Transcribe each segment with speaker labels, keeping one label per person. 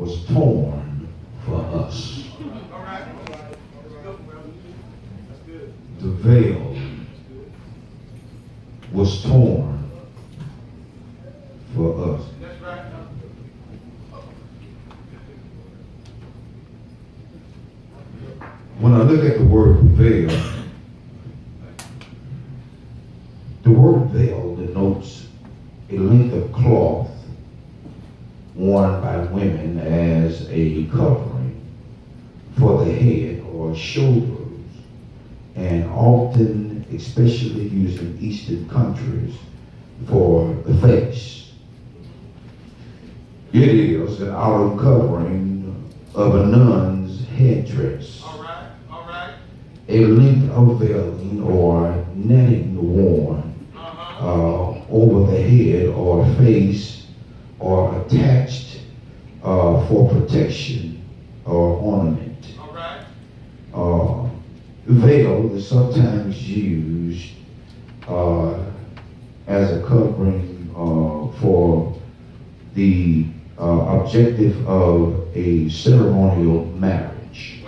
Speaker 1: was torn for us. The veil was torn for us. When I look at the word veil, the word veil denotes a length of cloth worn by women as a covering for the head or shoulders, and often, especially used in Eastern countries, for the face. It is an outer covering of a nun's headdress. A length of veiling or netting worn over the head or face, or attached for protection or ornament. Veil is sometimes used as a covering for the objective of a ceremonial marriage.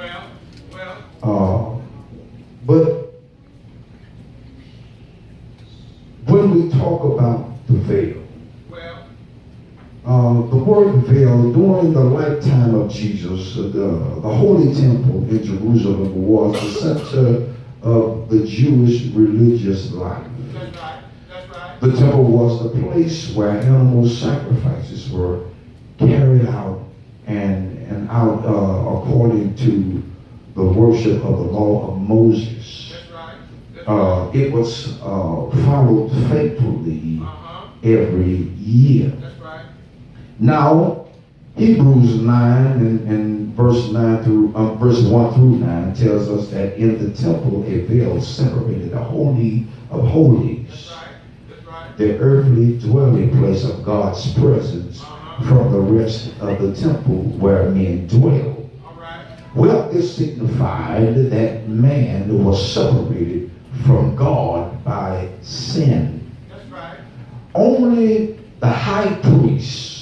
Speaker 1: But when we talk about the veil, the word veil, during the lifetime of Jesus, the Holy Temple in Jerusalem was the center of the Jewish religious life. The temple was the place where animal sacrifices were carried out and out according to the worship of the law of Moses. It was followed faithfully every year. Now, Hebrews 9 and verse 1 through 9 tells us that in the temple a veil separated the Holy of Holies, the earthly dwelling place of God's presence, from the rest of the temple where men dwell. Well, this signified that man was separated from God by sin. Only the high priest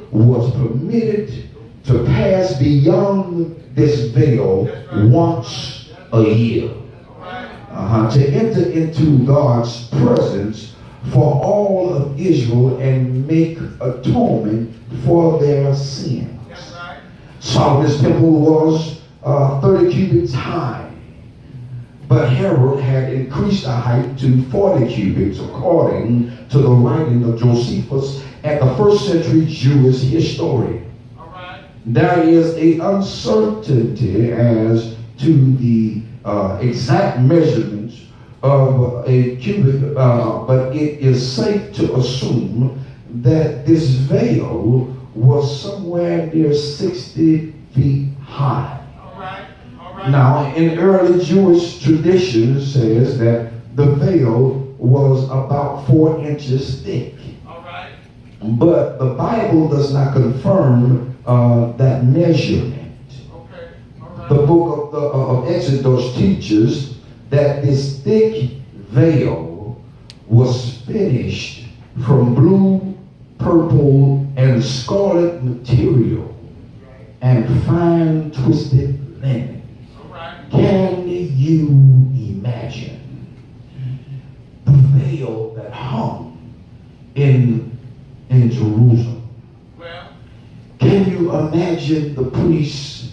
Speaker 1: was permitted to pass beyond this veil once a year, to enter into God's presence for all of Israel and make atonement for their sins. Solomon's temple was 30 cubits high, but Herod had increased the height to 40 cubits according to the writing of Josephus at the first century Jewish historian. There is an uncertainty as to the exact measurements of a cubit, but it is safe to assume that this veil was somewhere near 60 feet high. Now, in early Jewish tradition says that the veil was about 4 inches thick. But the Bible does not confirm that measurement. The book of Exodus teaches that this thick veil was finished from blue, purple, and scarlet material and fine twisted linen. Can you imagine the veil that hung in Jerusalem? Can you imagine the priests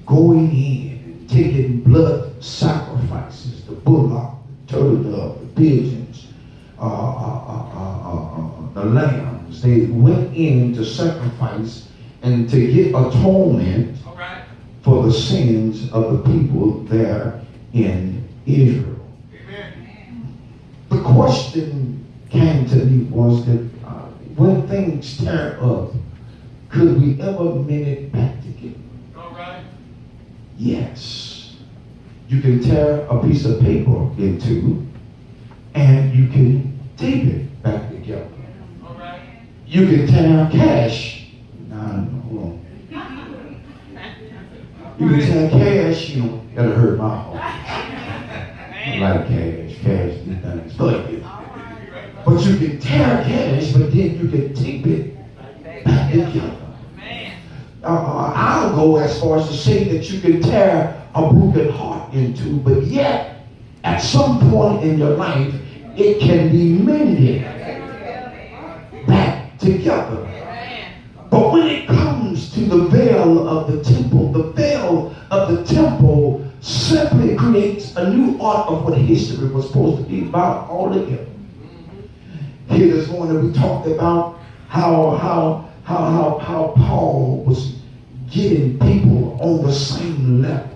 Speaker 1: going in and taking blood sacrifices, the bullock, the turtle dove, the pigeons, the lambs? They went in to sacrifice and to get atonement for the sins of the people there in Israel. The question came to me was that when things tear up, could we ever mend it back together? Yes. You can tear a piece of paper in two and you can tape it back together. You can tear cash. Hold on. You can tear cash, that'll hurt my heart. I like cash. Cash do things for you. But you can tear cash, but then you can tape it back together. go as far as to say that you can tear a broken heart in two, but yet, at some point in your life, it can be mended back together. But when it comes to the veil of the veil of the temple simply creates a new art of what history was supposed to be about altogether. Here this morning we talked about how Paul was getting people on the same level,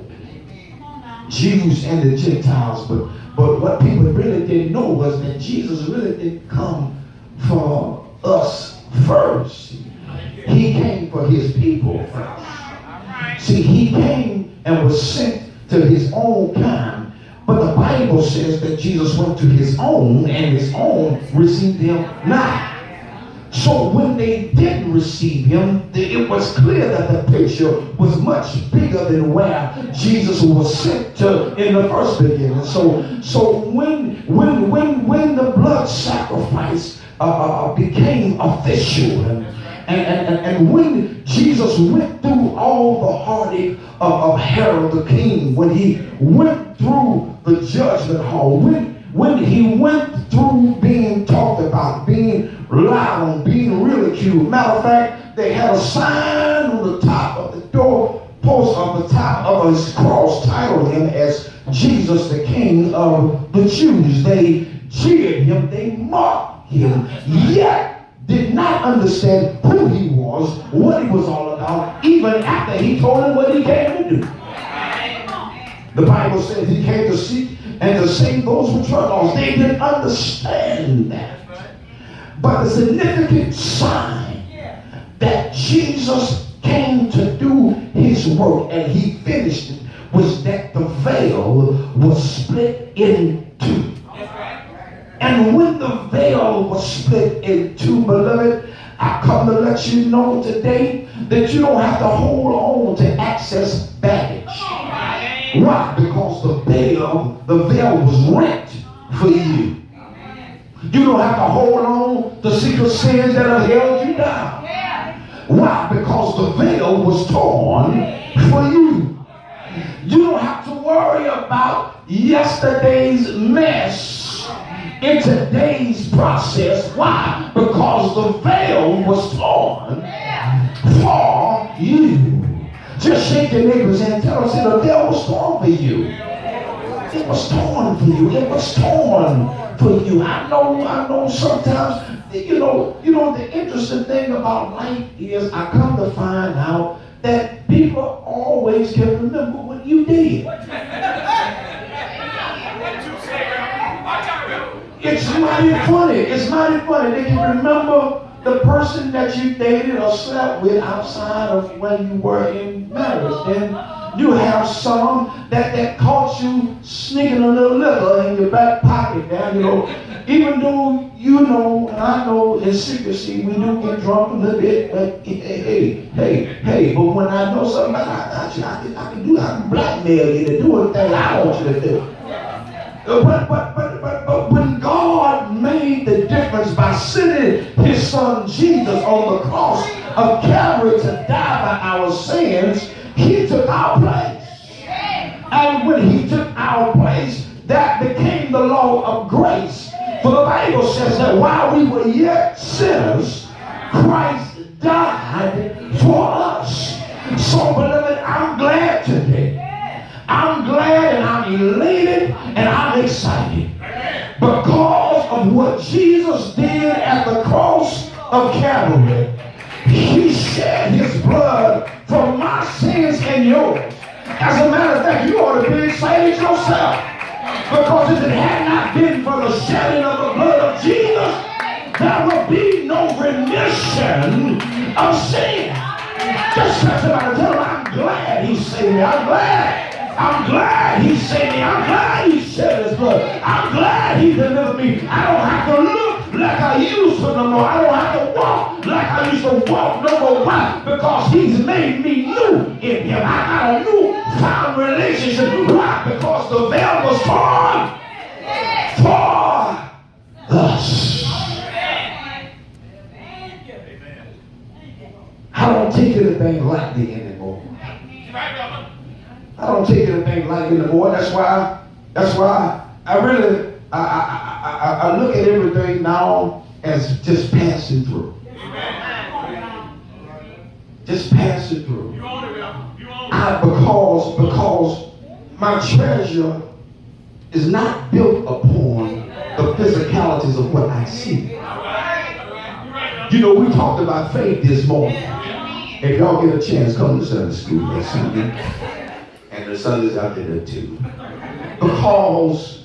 Speaker 1: Jews and the Gentiles. But what people really didn't know was that Jesus really didn't come for us first. He came for his people first. See, he came and was sent to his own kind. But the Bible says that Jesus went to his own, and his own received him not. So when they didn't receive him, it was clear that the picture was much bigger than where Jesus was sent to in the first beginning. So when the blood sacrifice became official, and when Jesus went through all the heartache of Herod the king, when he went through the judgment hall, when he went through being talked about, being lied on, being ridiculed. Matter of fact, they had a sign on the top of the doorpost of the top of his cross titled him as Jesus the King of the Jews. They jeered him, they mocked him, yet did not understand who he was, what he was all about, even after he told them what he came to do. The Bible says he came to seek and to save those which were lost. They didn't understand that. But the significant sign that Jesus came to do his work and he finished it was that the veil was split in two. And when the veil was split in two, beloved, I come to let you know today that you don't have to hold on to excess baggage. Why? Because the veil was rent for you. You don't have to hold on to secret sins that have held you down. Why? Because the veil was torn for you. You don't have to worry about yesterday's mess in today's process. Why? Because the veil was torn for you. Just shake your neighbors and tell them, say, the veil was torn for you. It was torn for you. It was torn for you. I know sometimes, you know, the interesting thing about life is I come to find out that people always can remember what you did. It's mighty funny. It's mighty funny. They can remember the person that you dated or slept with outside of when you were in marriage. Then you have some that caught you sneaking a little liquor in your back pocket. Now, even though and I know in secrecy we do get drunk a little bit, but hey, but when I know something about you, I can blackmail you to do a thing I want you to do. But when God made the difference by sending his son Jesus on the cross of Calvary to die by our sins, he took our place. And when he took our place, that became the law of grace. For the Bible says that while we were yet sinners, Christ died for us. So, beloved, I'm glad today. I'm glad and I'm elated and I'm excited because of what Jesus did at the cross of Calvary. He shed his blood for my sins and yours. As a matter of fact, you ought to be excited yourself, because if it had not been for the shedding of the blood of Jesus, there would be no remission of sin. Just touch somebody, tell him, I'm glad he saved me. I'm glad he saved me. I'm glad he shed his blood. I'm glad he delivered me. I don't have to look like I used to no more. I don't have to walk like I used to walk no more. Why? Because he's made me new in him. I got a new found relationship. Why? Because the veil was torn for us. I don't take anything lightly anymore. I don't take anything light anymore. That's why I really I look at everything now as just passing through. Just passing through. Because my treasure is not built upon the physicalities of what I see. You know, we talked about faith this morning. If y'all get a chance, come to Sunday school next Sunday. And the Sundays out there too. Because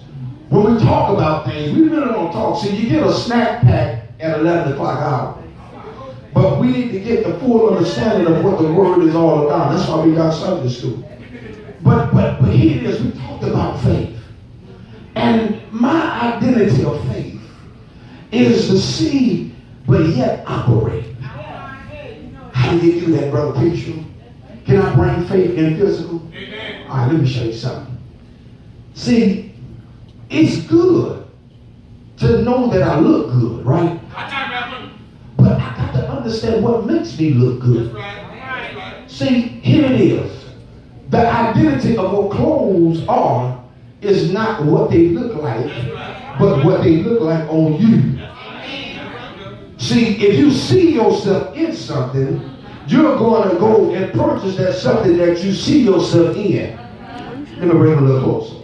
Speaker 1: when we talk about things, we really don't talk. See, you get a snack pack at 11 o'clock hour. But we need to get the full understanding of what the word is all about. That's why we got Sunday school. But here it is, we talked about faith. And my identity of faith is to see, but yet operate. How do you do that, Brother Preacher? Can I bring faith in physical? All right, let me show you something. See, it's good to know that I look good, right? But I got to understand what makes me look good. See, here it is. The identity of what clothes are is not what they look like, but what they look like on you. See, if you see yourself in something, you're going to go and purchase that something that you see yourself in. Let me bring it a little closer.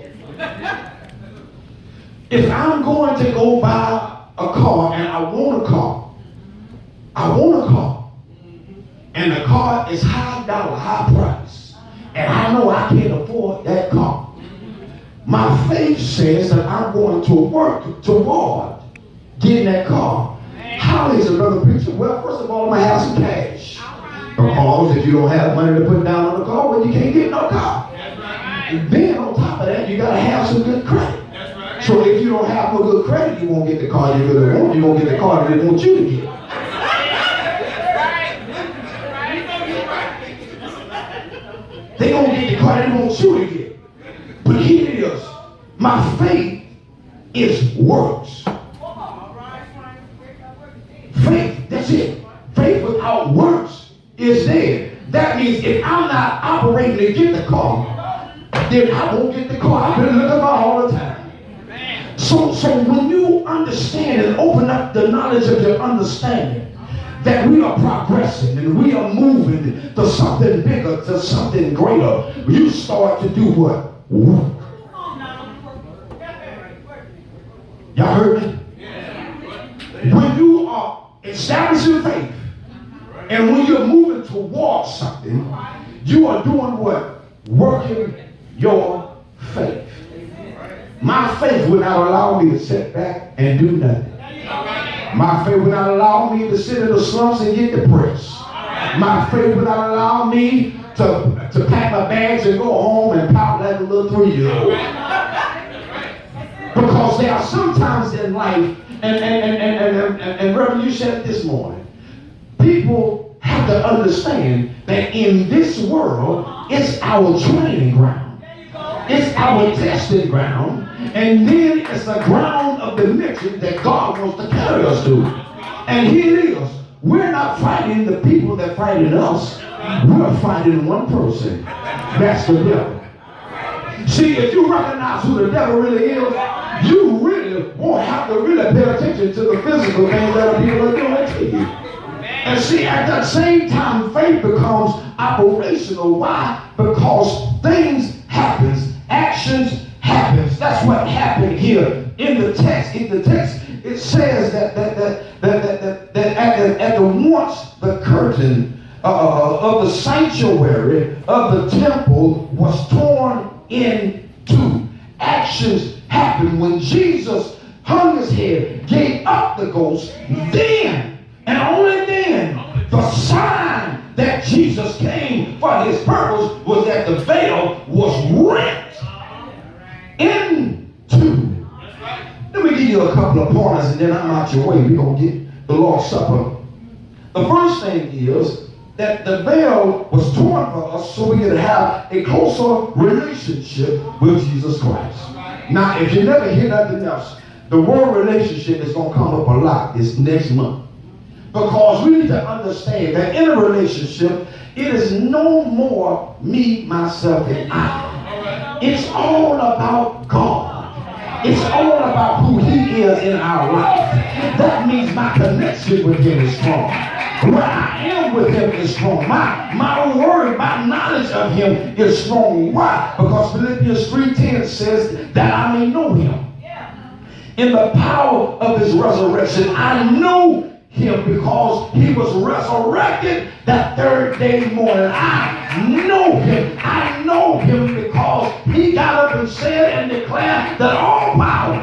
Speaker 1: If I'm going to go buy a car and I want a car, and the car is high dollar, high price, and I know I can't afford that car, my faith says that I'm going to work toward getting that car. How is another preacher? Well, first of all, I'm going to have some cash. Because if you don't have money to put down on the car, well, you can't get no car. And then on top of that, you got to have some good credit. So if you don't have no good credit, you won't get the car you really want. You won't get the car they want you to get. They don't get the car they want you to get. But here it is. My faith is works. Faith, that's it. Faith without works is dead. That means if I'm not operating to get the car, then I won't get the car. I've been looking for all the time. So when you understand and open up the knowledge of your understanding that we are progressing and we are moving to something bigger, to something greater, you start to do what? Work. Y'all heard me? When you are establishing faith and when you're moving towards something, you are doing what? Working your faith. My faith will not allow me to sit back and do nothing. My faith will not allow me to sit in the slumps and get depressed. My faith will not allow me to pack my bags and go home and pout like a little 3-year-old. Because there are some times in life, and Reverend, you said it this morning, people have to understand that in this world, it's our training ground. It's our testing ground. And then it's the ground of dimension that God wants to carry us to. And here it is. We're not fighting the people that fighting us. We're fighting one person. That's the devil. See, if you recognize who the devil really is, you really won't have to really pay attention to the physical things that people are doing to you. And see, at that same time, faith becomes operational. Why? Because things happens, actions happens. That's what happened here in the text. In the text, it says that at the once the curtain of the sanctuary of the temple was torn in two. Actions happened when Jesus hung his head, gave up the ghost. Then and only then, the sign that Jesus came for his purpose was that the veil was rent in two. Let me give you a couple of pointers and then I'm out your way. We're going to get the Lord's Supper. The first thing is that the veil was torn for us so we could have a closer relationship with Jesus Christ. Now, if you never hear nothing else, the word relationship is going to come up a lot this next month. Because we need to understand that in a relationship,
Speaker 2: It is no more me, myself, and I. It's all about God. It's all about who he is in our life. That means my connection with him is strong. Where I am with him is strong. My word, my knowledge of him is strong. Why? Because Philippians 3:10 says that I may know him. In the power of his resurrection, I know him because he was resurrected that third day morning. I know him. I know him because he got up and said and declared that all power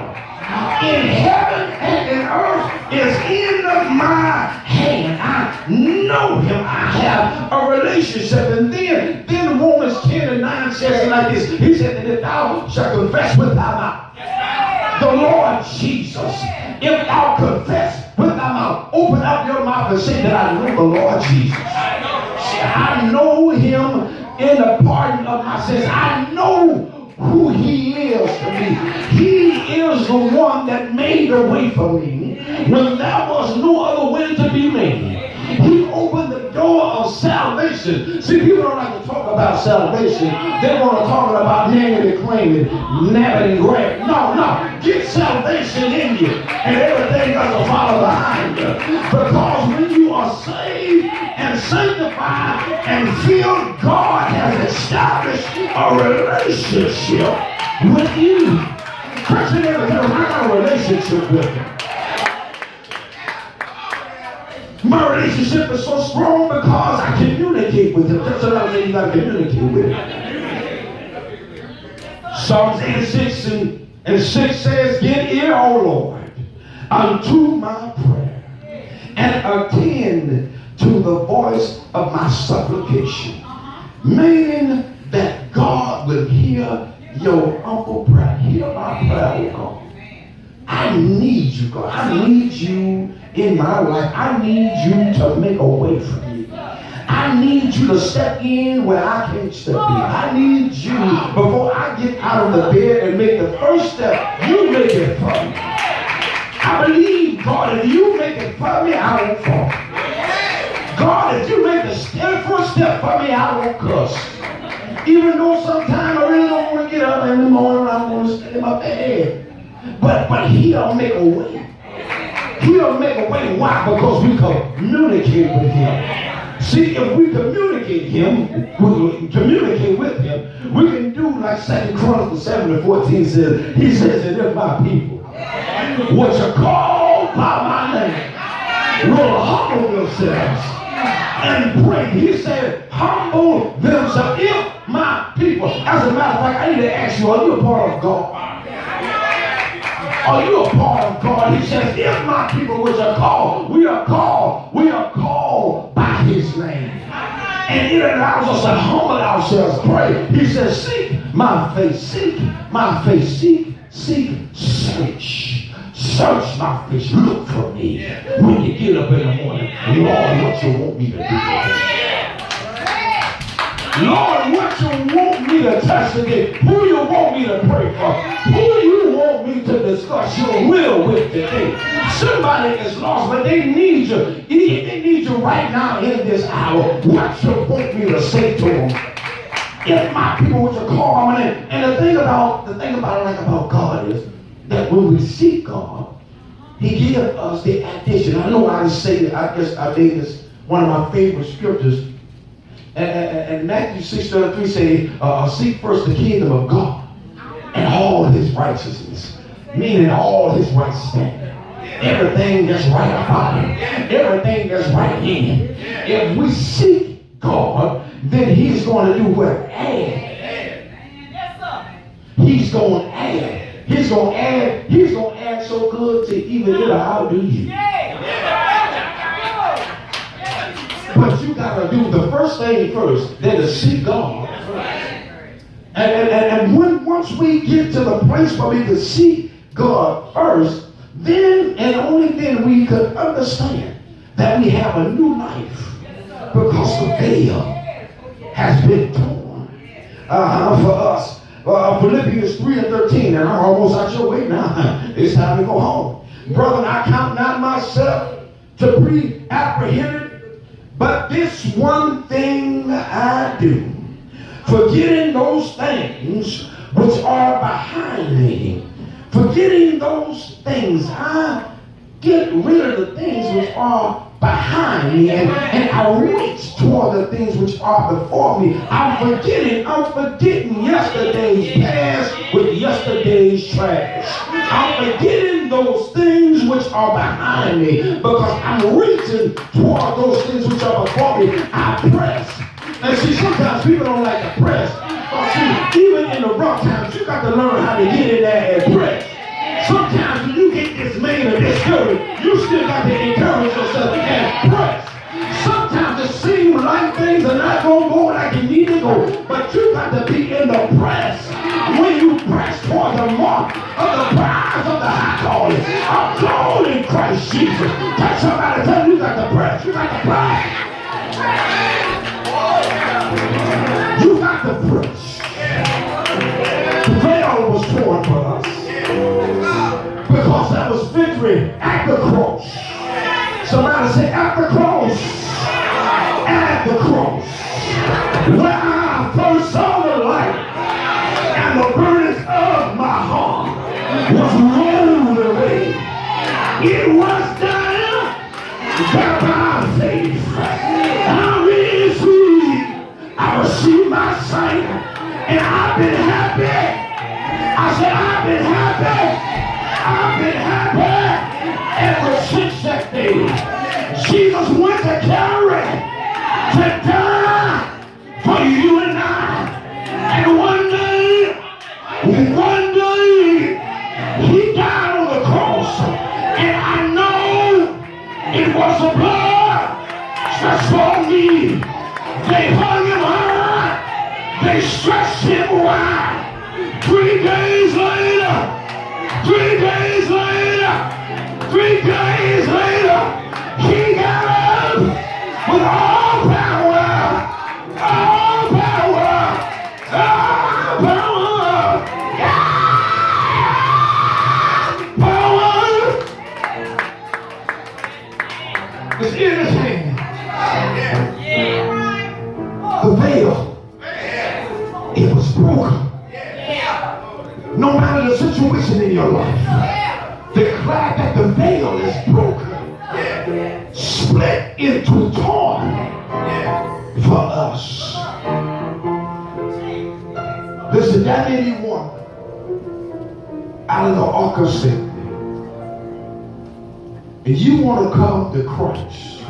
Speaker 2: in heaven and in earth is in my hand. I know him. I have a relationship. And then Romans 10:9 says it like this. He said that if thou shalt confess with thy mouth the Lord Jesus, if thou confess with thy mouth, open up your mouth and say that I know the Lord Jesus. I know him in the pardon of my sins. I know who he is to me. He is the one that made a way for me when there was no other way to be made. He opened the door of salvation. See, people don't like to talk about salvation. They want to talk about naming and claiming, nabbing and grabbing. No. Get salvation in you, and everything doesn't follow behind you. Because when you are saved and sanctified and filled, God has established a relationship with you. Christian, I got a relationship with him. My relationship is so strong because I communicate with him. That's another thing you got to communicate with him. Psalms 86 and 6 says, "Give ear, O Lord, unto my prayer, and attend to the voice of my supplication." Meaning that God will hear your humble prayer. Hear my prayer, O God. I need you, God. I need you in my life. I need you to make a way for me. I need you to step in where I can't step in. I need you before I get out of the bed and make the first step. You make it for me. I believe, God, if you make it for me, I won't fall. God, if you make the first step for me, I won't cuss. Even though sometimes I really don't want to get up in the morning, I want to stay in my bed. But he'll make a way. He'll make a way. Why? Because we communicate with him. See, if we communicate with him, we can do like 2 Chronicles 7:14 says. He says that if my people, which are called by my name, will humble themselves and pray. He said, humble themselves. If my people, as a matter of fact, I need to ask you, are you a part of God? Are you a part of God? He says, if my people which are called, we are called by his name. And it allows us to humble ourselves, pray. He says, seek my face, seek my face, search my face, look for me. When you get up in the morning, Lord, what you want me to do today? Lord, what you want me to touch today? Who you want me to pray for? Who you want me to discuss your will with today? Somebody is lost, but they need you. They need you right now in this hour. What you want me to say to them? If my people were to call my name. And the thing about God is that when we seek God, he gives us the addition. I know I say that. I guess I made this one of my favorite scriptures. And Matthew 6:33 say, seek first the kingdom of God and all his righteousness, meaning all his right standing. Everything that's right about him, everything that's right in him. If we seek God, then he's going to do what? Add. He's going to add. He's going to add. He's going to add so good to even it'll outdo you. But you got to do the first thing first, then to seek God. And once we get to the place where we can seek God first, then and only then we could understand that we have a new life because the veil has been torn for us. Philippians 3:13, and I'm almost out your way now. It's time to go home. Brethren, I count not myself to be apprehended, But this one thing I do, forgetting those things which are behind me, forgetting those things, I get rid of the things which are behind me, and I reach toward the things which are before me. I'm forgetting yesterday's past with yesterday's trash. I'm forgetting those things which are behind me because I'm reaching toward those things which are before me. I press. And see, sometimes people don't like to press. But see, even in the rough times, you got to learn how to get in there and press. Sometimes when you get dismayed or discouraged, you still got to encourage yourself and press. Sometimes it seems like things are not going to go like you need to go, but you got to be in the press. When you press toward the mark of the prize of the high calling, I'm called in Christ Jesus. Touch somebody, tell you got to press. You got to press. You got to press. The veil was torn for us. Because that was victory at the cross. Somebody say, at the cross. At the cross. Where I first saw the light and the burdens of my heart was rolled away. It was done by faith. I received my sight and I've been happy. I said, I've been happy. I've been happy ever since that day. Jesus went to Calvary to die for you and I. And one day, he died on the cross. And I know it was the blood that's for me. They hung him high. They stretched him wide. 3 days later, 3 days later, 3 days later, he got up with all power, all power, all power, power. It's in his hand. The veil, it was broken. No matter the situation in your life, declare that the veil is broken, split into torn for us. Listen, that anyone out of the ark of safety, and you want to come to Christ,